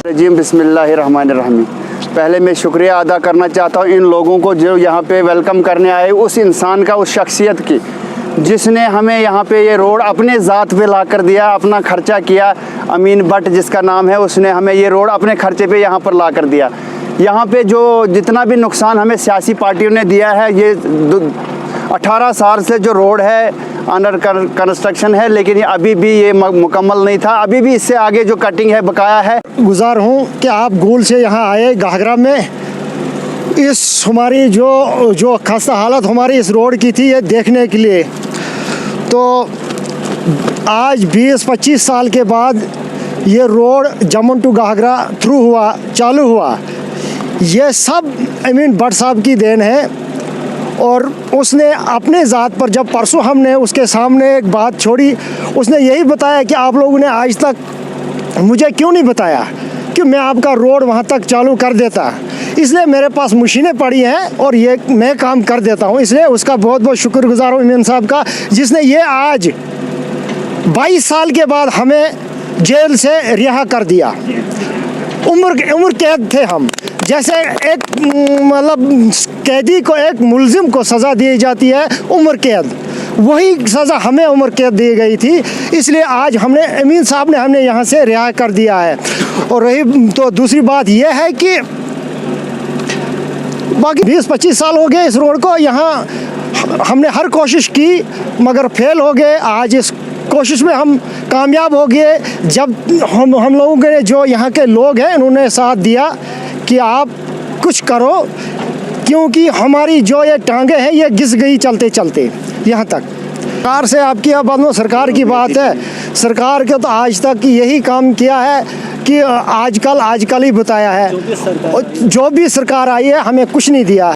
रजीम बिस्मिल्लाहिर्रहमानिर्रहीम। पहले मैं शुक्रिया अदा करना चाहता हूं इन लोगों को जो यहाँ पे वेलकम करने आए, उस इंसान का, उस शख्सियत की जिसने हमें यहाँ पे ये रोड अपने ज़ात पे ला कर दिया, अपना खर्चा किया। अमीन भट्ट जिसका नाम है, उसने हमें ये रोड अपने खर्चे पे यहाँ पर ला कर दिया। यहाँ पे जो जितना भी नुकसान हमें सियासी पार्टियों ने दिया है, ये 18 साल से जो रोड है अंडर कंस्ट्रक्शन है, लेकिन ये अभी भी ये मुकम्मल नहीं था। अभी भी इससे आगे जो कटिंग है बकाया है। गुजार हूँ कि आप गूल से यहाँ आए घाघरा में, इस हमारी जो खस्ता हालत हमारी इस रोड की थी ये देखने के लिए। तो आज 20-25 साल के बाद ये रोड जमुन टू घाघरा चालू हुआ। ये सब अमीन भट्ट साहब की देन है। और उसने अपने ज़ात पर, जब परसों हमने उसके सामने एक बात छोड़ी, उसने यही बताया कि आप लोगों ने आज तक मुझे क्यों नहीं बताया कि मैं आपका रोड वहाँ तक चालू कर देता। इसलिए मेरे पास मशीनें पड़ी हैं और ये मैं काम कर देता हूँ। इसलिए उसका बहुत बहुत शुक्रगुजार हूँ इमरान साहब का, जिसने ये आज 22 साल के बाद हमें जेल से रिहा कर दिया। उम्र कैद थे हम। जैसे एक मतलब कैदी को, एक मुलजिम को सज़ा दी जाती है उम्र कैद, वही सज़ा हमें उम्र कैद दी गई थी। इसलिए आज हमने अमीन साहब ने हमें यहाँ से रिहा कर दिया है। और रही तो दूसरी बात यह है कि बाकी 20-25 साल हो गए इस रोड को, यहाँ हमने हर कोशिश की मगर फेल हो गए। आज इस कोशिश में हम कामयाब हो गए जब हम लोगों के जो यहाँ के लोग हैं उन्होंने साथ दिया कि आप कुछ करो, क्योंकि हमारी जो ये टांगे हैं ये घिस गई चलते चलते यहाँ तक। सरकार से आपकी अब सरकार की बात है, सरकार के तो आज तक यही काम किया है कि आजकल ही बताया है। जो भी सरकार आई है हमें कुछ नहीं दिया।